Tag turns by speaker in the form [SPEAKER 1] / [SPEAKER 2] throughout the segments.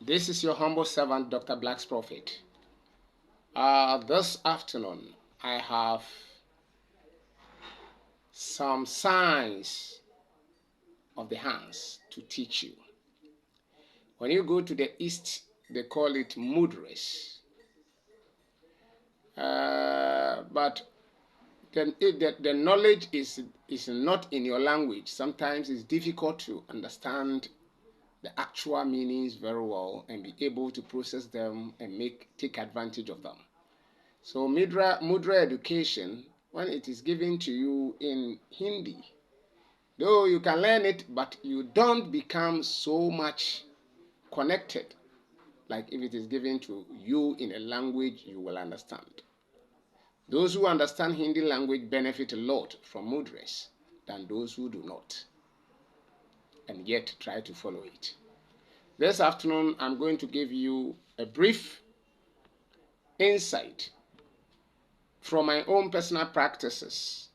[SPEAKER 1] This is your humble servant, Dr. Black's Prophet. This afternoon, I have some signs of the hands to teach you. When you go to the East, they call it mudras. But the knowledge is not in your language. Sometimes it's difficult to understand the actual meanings very well and be able to process them and take advantage of them. So mudra education, when it is given to you in Hindi, though you can learn it, but you don't become so much connected like if it is given to you in a language you will understand. Those who understand Hindi language benefit a lot from mudras than those who do not, and yet try to follow it. This afternoon, I'm going to give you a brief insight from my own personal practices,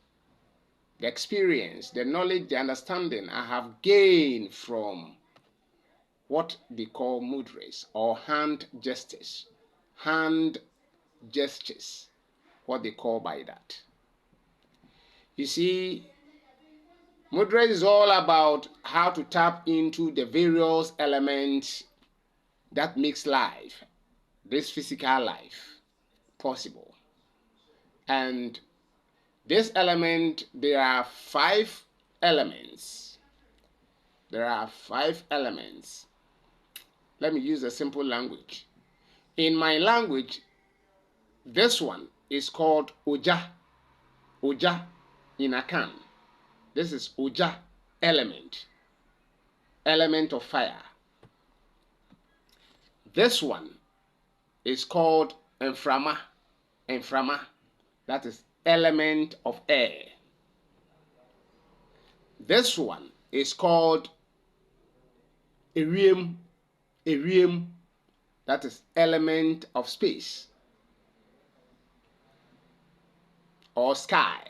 [SPEAKER 1] the experience, the knowledge, the understanding I have gained from what they call mudras or hand gestures. Hand gestures, what they call by that. You see, mudra is all about how to tap into the various elements that makes life, this physical life, possible. And this element, there are 5 elements. There are 5 elements. Let me use a simple language. In my language, this one is called Oja. Oja in Akan. This is Oja element. Element of fire. This one is called Enframa. Enframa. That is element of air. This one is called Irium. Irium. That is element of space or sky.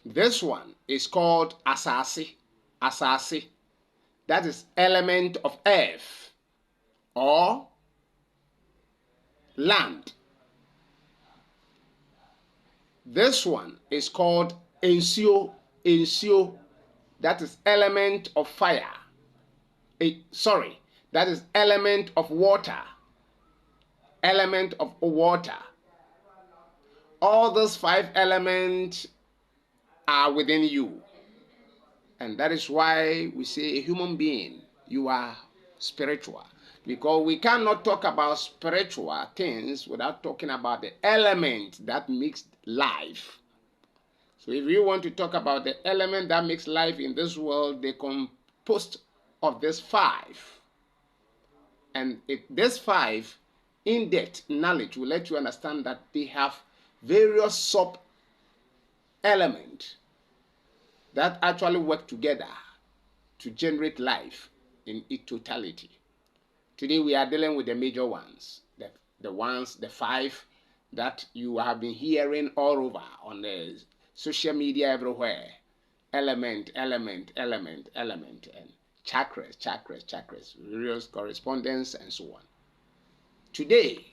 [SPEAKER 1] This one is called Asasi. Asasi. That is element of earth or land. This one is called Ensio. Ensio. That is element of fire. That is element of water. Element of water. All those 5 elements are within you. And that is why we say a human being, you are spiritual. Because we cannot talk about spiritual things without talking about the element that makes life. So if you want to talk about the element that makes life in this world, they composed of these 5. And this 5 in-depth knowledge will let you understand that they have various sub-elements that actually work together to generate life in its totality. Today we are dealing with the major ones, the 5 that you have been hearing all over on the social media everywhere. Element, and chakras, various correspondence and so on. Today,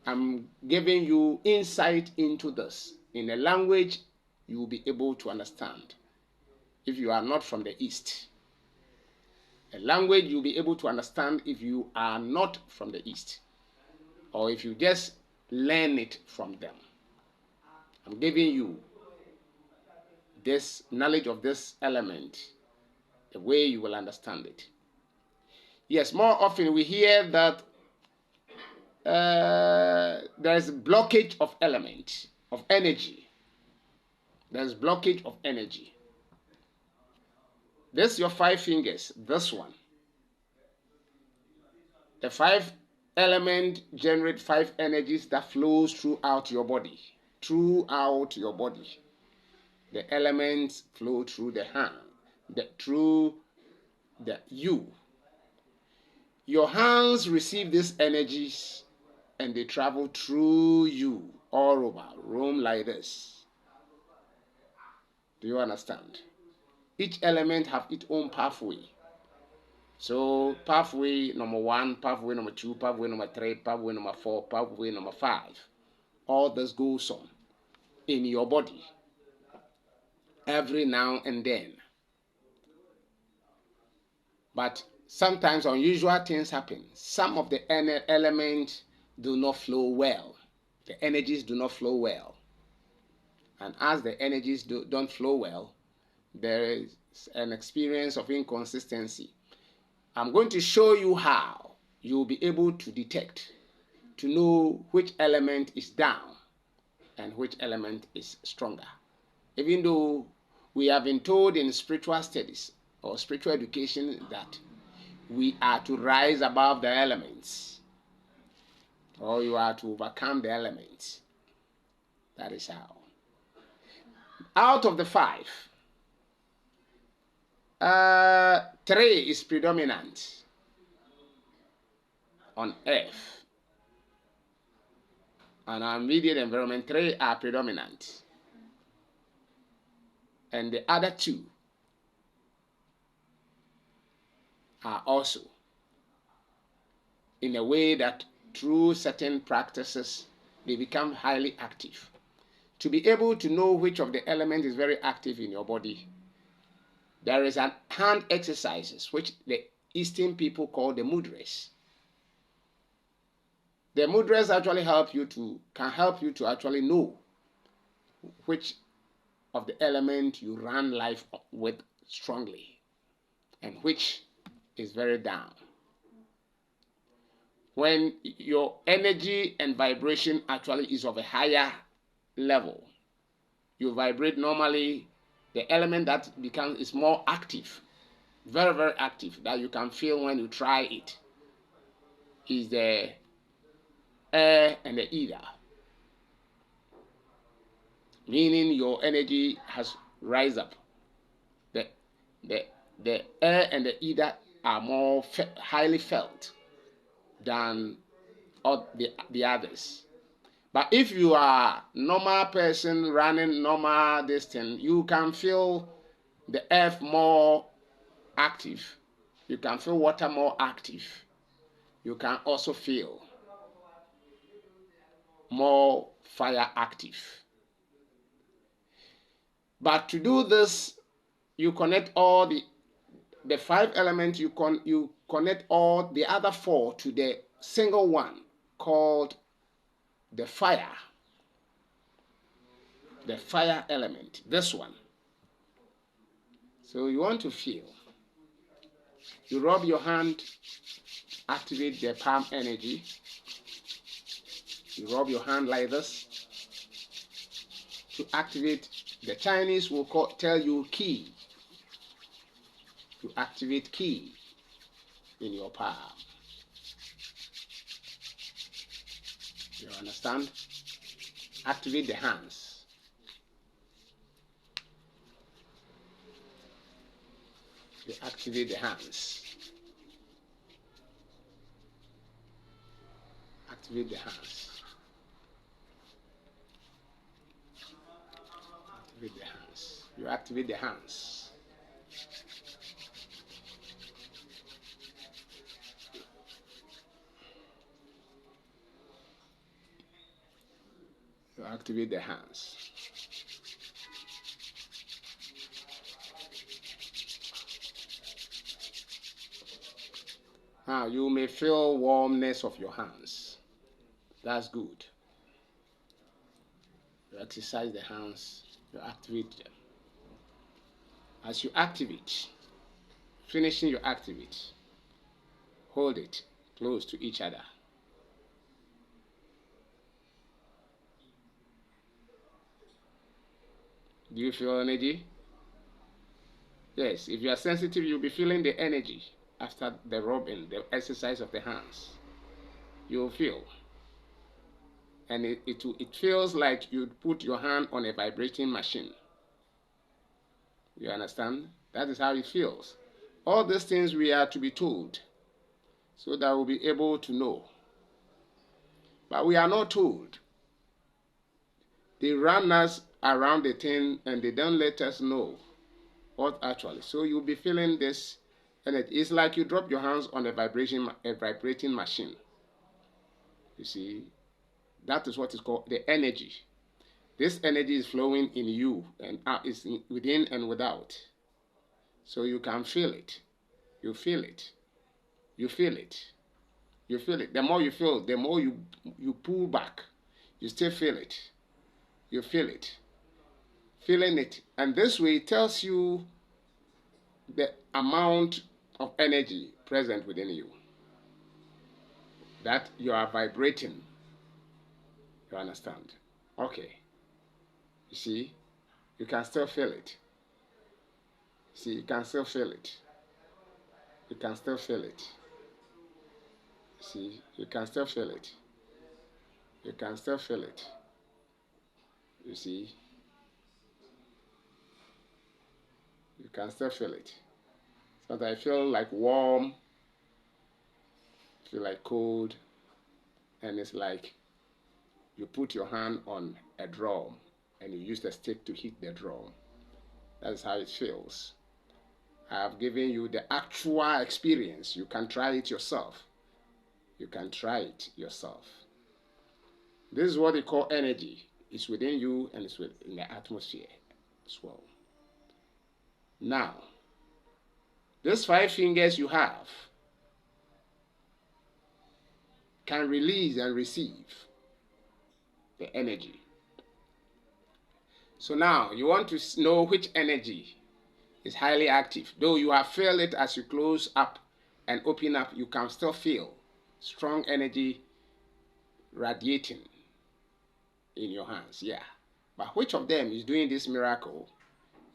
[SPEAKER 1] I'm giving you insight into this in a language you will be able to understand if you are not from the East. A language you'll be able to understand if you are not from the East, or if you just learn it from them. I'm giving you this knowledge of this element, the way you will understand it. Yes, more often we hear that there is blockage of element, of energy. There's blockage of energy. This your 5 fingers, this one. The 5 element generate 5 energies that flows throughout your body. Throughout your body. The elements flow through the hand, through you. Your hands receive these energies and they travel through you all over, roam like this. Do you understand? Each element have its own pathway. So pathway number 1, pathway number 2, pathway number 3, pathway number 4, pathway number 5. All this goes on in your body every now and then. But sometimes unusual things happen. Some of the elements do not flow well. The energies do not flow well. And as the energies don't flow well, there is an experience of inconsistency. I'm going to show you how you'll be able to detect, to know which element is down and which element is stronger. Even though we have been told in spiritual studies or spiritual education that we are to rise above the elements, or you are to overcome the elements. That is how. Out of the 5, 3 is predominant on Earth. On our immediate environment, 3 are predominant. And the other 2 are also, in a way that through certain practices, they become highly active. To be able to know which of the element is very active in your body, there is an hand exercises which the Eastern people call the mudras. The mudras actually can help you to actually know which of the element you run life with strongly and which is very down. When your energy and vibration actually is of a higher level, you vibrate normally, the element that is more active, very, very active, that you can feel when you try it, is the air and the ether. Meaning your energy has rise up. The air and the ether are more highly felt than all the others. But if you are normal person running normal distance, you can feel the earth more active. You can feel water more active. You can also feel more fire active. But to do this, you connect all the 5 elements, you connect all the other 4 to the single one called the fire. The fire element, this one. So you want to feel. You rub your hand, activate the palm energy. You rub your hand like this to activate. The Chinese will tell you key. To activate key in your palm. You understand? Activate the hands. You activate the hands. Activate the hands. Activate the hands. You activate the hands. You activate the hands. Now you may feel warmness of your hands. That's good. You exercise the hands, you activate them. As you activate, finishing your activate, hold it close to each other. Do you feel energy? Yes, if you are sensitive, you'll be feeling the energy after the rubbing, the exercise of the hands. You'll feel. And it feels like you put your hand on a vibrating machine. You understand? That is how it feels. All these things we are to be told so that we'll be able to know. But we are not told. They run us around the thing and they don't let us know what actually. So you'll be feeling this Energy. It's like you drop your hands on a vibrating machine. You see, that is what is called the energy. This energy is flowing in you and out, is within and without. So you can feel it. You feel it. You feel it. You feel it. The more you feel, the more you pull back. You still feel it. You feel it. Feeling it. And this way it tells you the amount of energy present within you. That you are vibrating. You understand? Okay. You see, you can still feel it. See, you can still feel it. You can still feel it. See, you can still feel it. You can still feel it. You see, you can still feel it. Sometimes I feel like warm, feel like cold, and it's like you put your hand on a drum and you use the stick to hit the drum. That's how it feels. I have given you the actual experience. You can try it yourself. You can try it yourself. This is what they call energy. It's within you and it's in the atmosphere as well. Now, these 5 fingers you have can release and receive the energy. So now you want to know which energy is highly active. Though you have felt it as you close up and open up, you can still feel strong energy radiating in your hands. Yeah. But which of them is doing this miracle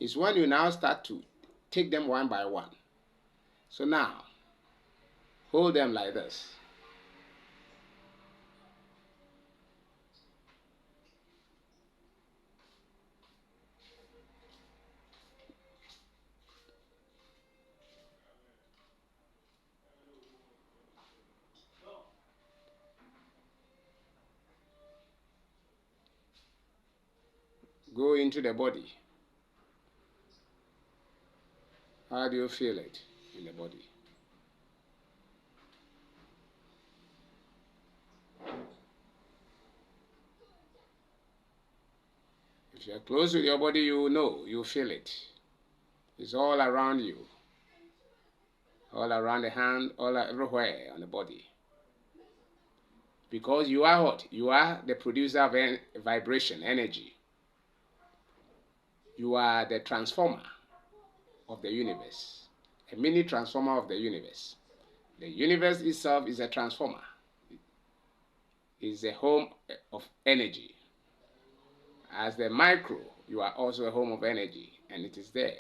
[SPEAKER 1] is when you now start to take them one by one. So now, hold them like this. Go into the body. How do you feel it in the body? If you're close with your body, you know, you feel it. It's all around you. All around the hand, all everywhere on the body. Because you are what? You are the producer of vibration, energy. You are the transformer of the universe. A mini transformer of the universe. The universe itself is a transformer. It's a home of energy. As the micro, you are also a home of energy, and it is there.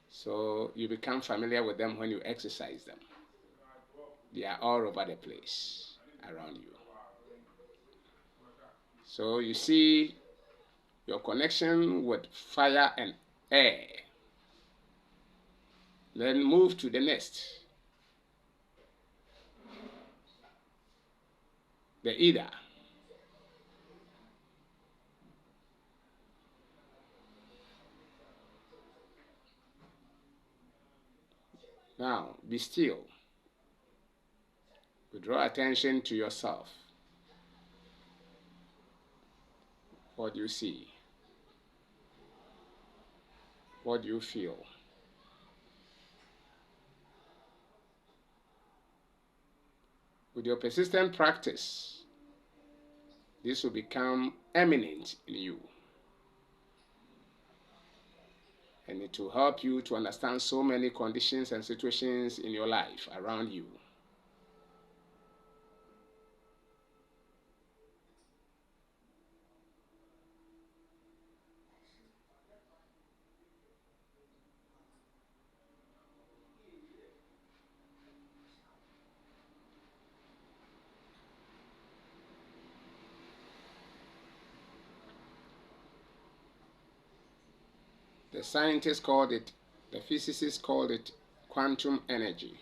[SPEAKER 1] So you become familiar with them when you exercise them. They are all over the place around you. So you see your connection with fire and air. Then move to the next. The ether. Now, be still. Draw attention to yourself. What do you see? What do you feel? With your persistent practice, this will become eminent in you. And it will help you to understand so many conditions and situations in your life around you. The scientists called it, the physicists called it quantum energy.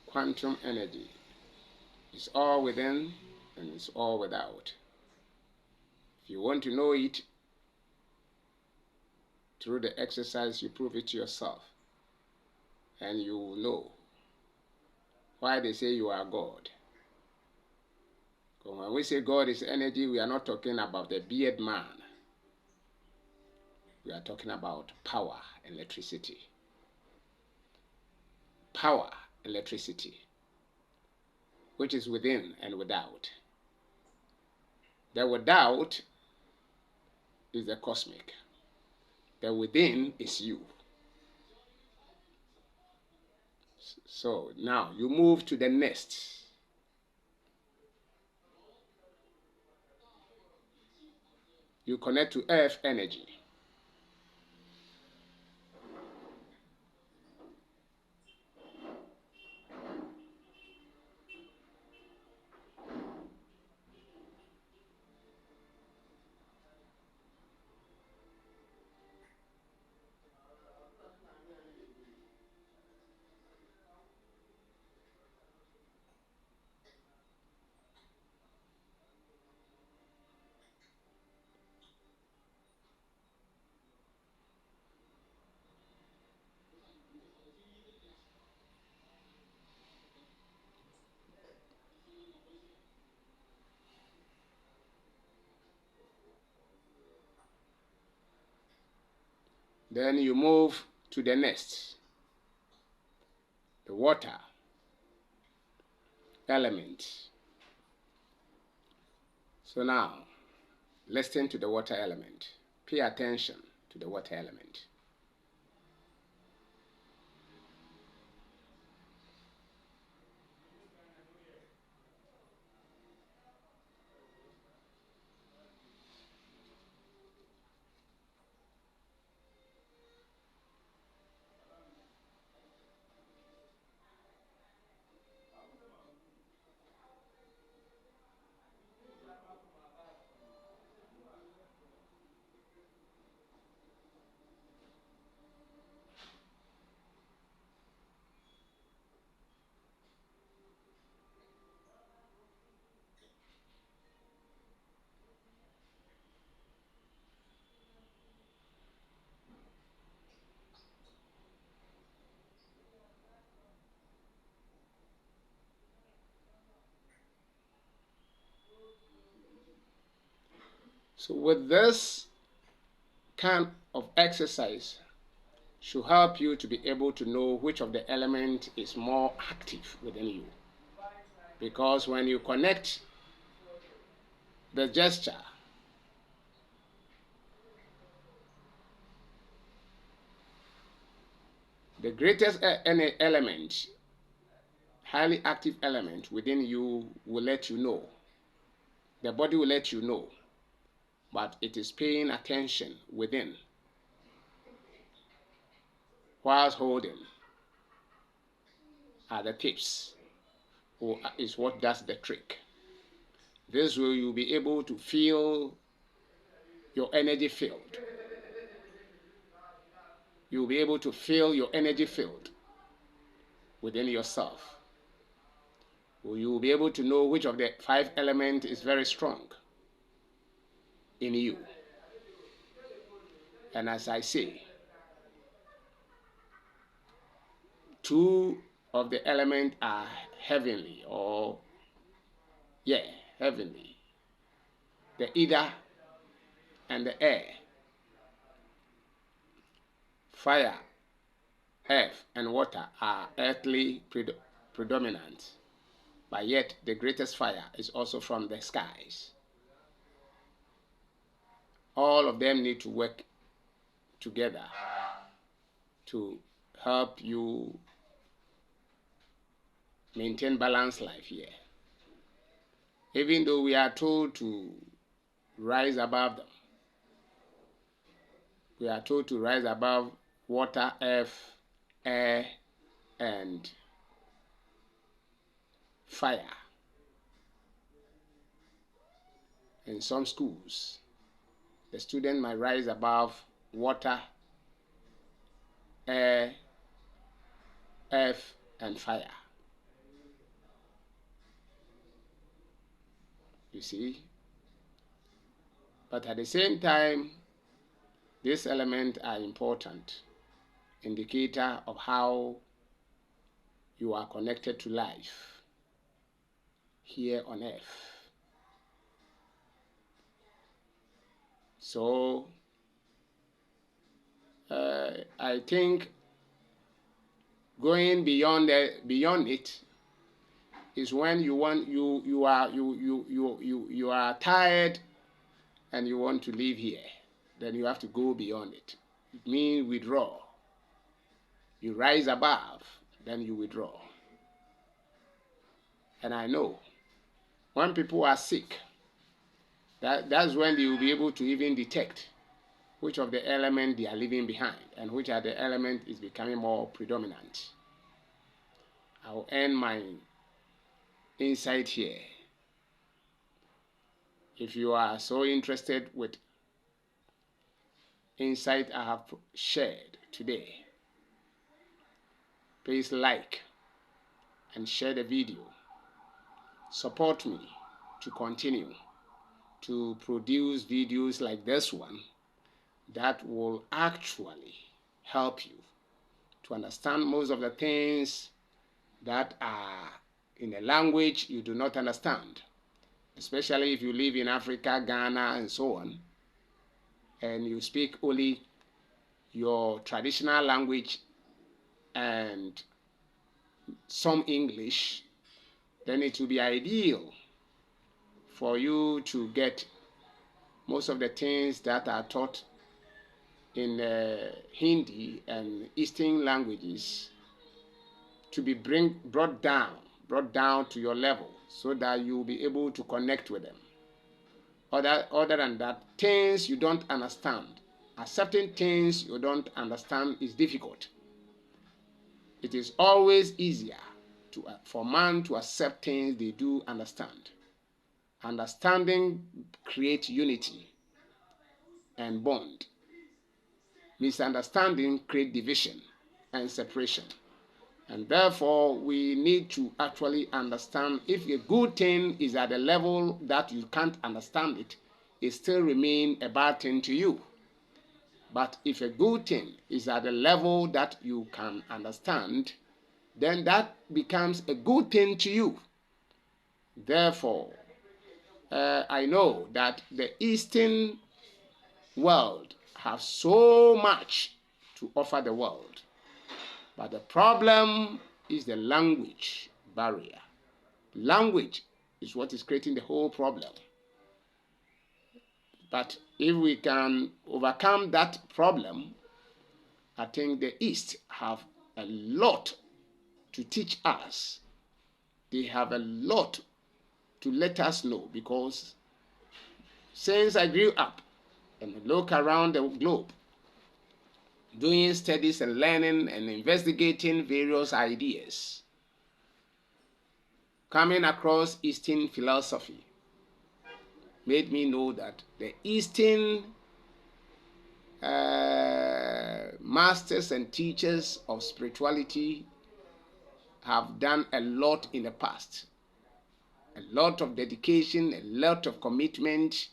[SPEAKER 1] Quantum energy. It's all within and it's all without. If you want to know it, Through the exercise, you prove it to yourself, and you will know why they say you are God. Because when we say God is energy, we are not talking about the beard man. We are talking about power, electricity. Power, electricity, which is within and without. The without is the cosmic. The within is you. So now you move to the next. You connect to earth energy. Then you move to the next, the water element. So now, listen to the water element. Pay attention to the water element. So with this kind of exercise should help you to be able to know which of the element is more active within you. Because when you connect the gesture, the greatest any element, highly active element within you will let you know. The body will let you know, but it is paying attention within whilst holding are the tips, or is what does the trick. This way you'll be able to feel your energy field. You'll be able to feel your energy field within yourself. You'll be able to know which of the 5 elements is very strong in you. And as I say, 2 of the elements are heavenly, or heavenly. The ether and the air. Fire, earth, and water are earthly predominant, but yet the greatest fire is also from the skies. All of them need to work together to help you maintain balanced life here. Even though we are told to rise above them, we are told to rise above water, earth, air, and fire. In some schools, the student might rise above water, air, earth, and fire. You see? But at the same time, These elements are important indicator of how you are connected to life here on earth. So I think going beyond it is when you are tired and you want to live here. Then you have to go beyond it. It means withdraw. You rise above, then you withdraw. And I know when people are sick, that's when they will be able to even detect which of the elements they are leaving behind and which are the element is becoming more predominant. I will end my insight here. If you are so interested with insight I have shared today, please like and share the video. Support me to continue to produce videos like this one that will actually help you to understand most of the things that are in a language you do not understand, especially if you live in Africa, Ghana, and so on, and you speak only your traditional language and some English. Then it will be ideal for you to get most of the things that are taught in Hindi and Eastern languages to be brought down to your level so that you'll be able to connect with them. Other than that, things you don't understand, accepting things you don't understand is difficult. It is always easier for man to accept things they do understand. Understanding creates unity and bond. Misunderstanding creates division and separation. And therefore, we need to actually understand if a good thing is at a level that you can't understand it, it still remains a bad thing to you. But if a good thing is at a level that you can understand, then that becomes a good thing to you. Therefore, I know that the Eastern world has so much to offer the world. But the problem is the language barrier. Language is what is creating the whole problem. But if we can overcome that problem, I think the East have a lot to teach us. They have a lot to let us know, because since I grew up and look around the globe, doing studies and learning and investigating various ideas, coming across Eastern philosophy made me know that the Eastern masters and teachers of spirituality have done a lot in the past. A lot of dedication, a lot of commitment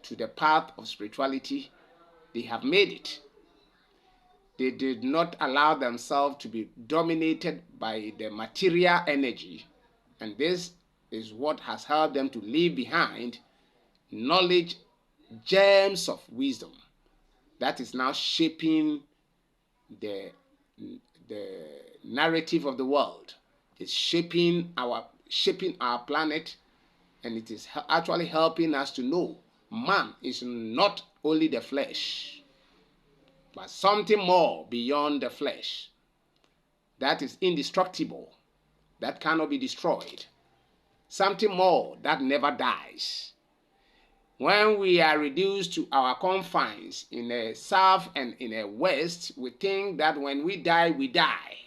[SPEAKER 1] to the path of spirituality. They have made it. They did not allow themselves to be dominated by the material energy. And this is what has helped them to leave behind knowledge, gems of wisdom that is now shaping the narrative of the world. It's shaping our planet, and it is actually helping us to know man is not only the flesh, but something more beyond the flesh that is indestructible, that cannot be destroyed, something more that never dies. When we are reduced to our confines in the south and in the west, we think that when we die, we die.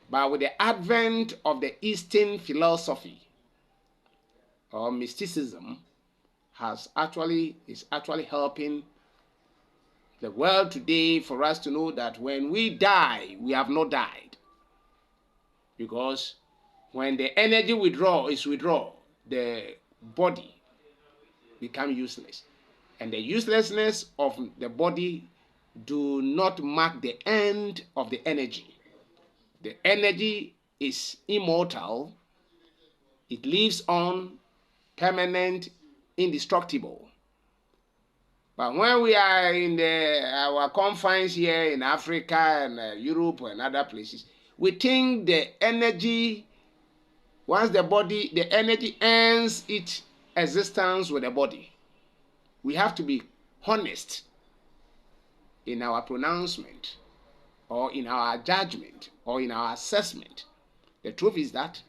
[SPEAKER 1] But with the advent of the Eastern philosophy or mysticism is actually helping the world today for us to know that when we die, we have not died. Because when the energy is withdrawn, the body becomes useless. And the uselessness of the body do not mark the end of the energy. The energy is immortal. It lives on, permanent, indestructible. But when we are in our confines here in Africa and Europe and other places, we think the energy, once the energy ends its existence with the body. We have to be honest in our pronouncement or in our judgment or in our assessment. The truth is that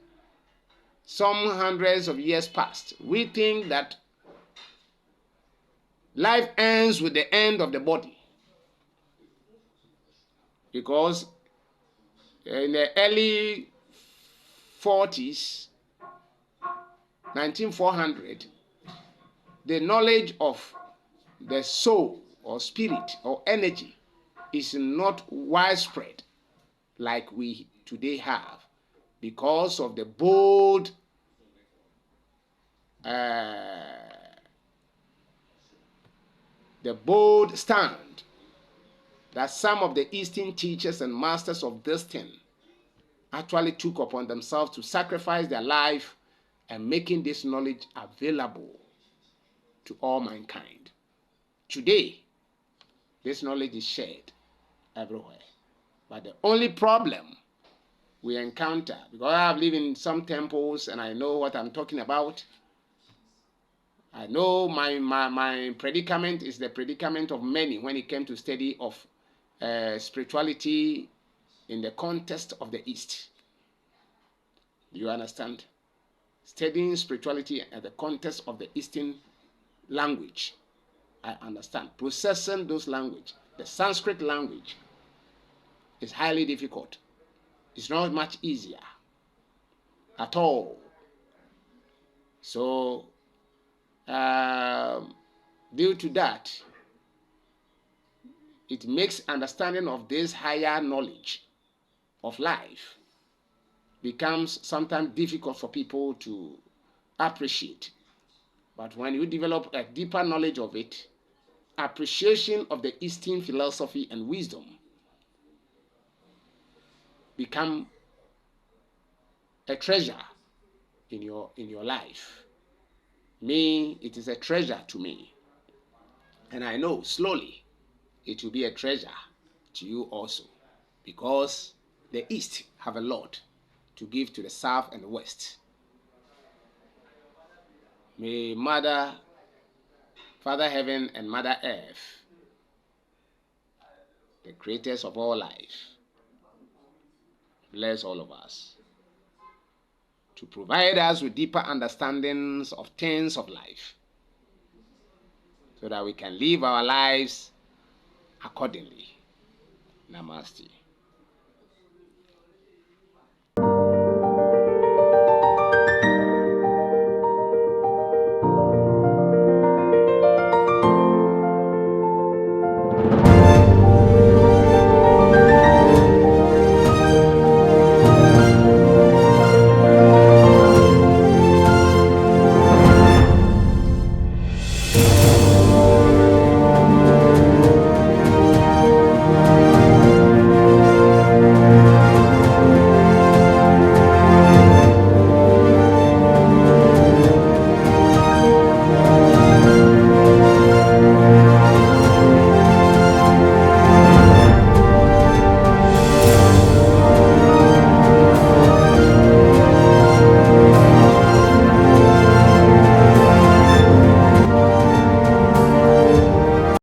[SPEAKER 1] some hundreds of years past, we think that life ends with the end of the body. Because in the early 40s, 19400, the knowledge of the soul or spirit or energy is not widespread like we today have, because of the bold stand that some of the Eastern teachers and masters of this thing actually took upon themselves to sacrifice their life and making this knowledge available to all mankind. Today, this knowledge is shared everywhere. But the only problem we encounter, because I have lived in some temples and I know what I'm talking about, I know my predicament is the predicament of many when it came to study of spirituality in the context of the East. Do you understand? Studying spirituality at the context of the Eastern language, I understand. Processing those language, the Sanskrit language, is highly difficult. It's not much easier at all. So, due to that, it makes understanding of this higher knowledge of life becomes sometimes difficult for people to appreciate. But when you develop a deeper knowledge of it, appreciation of the Eastern philosophy and wisdom become a treasure in your life. Me, it is a treasure to me. And I know slowly it will be a treasure to you also, because the East have a lot to give to the South and the West. May Father Heaven and Mother Earth, the creators of all life, bless all of us to provide us with deeper understandings of things of life, so that we can live our lives accordingly. Namaste.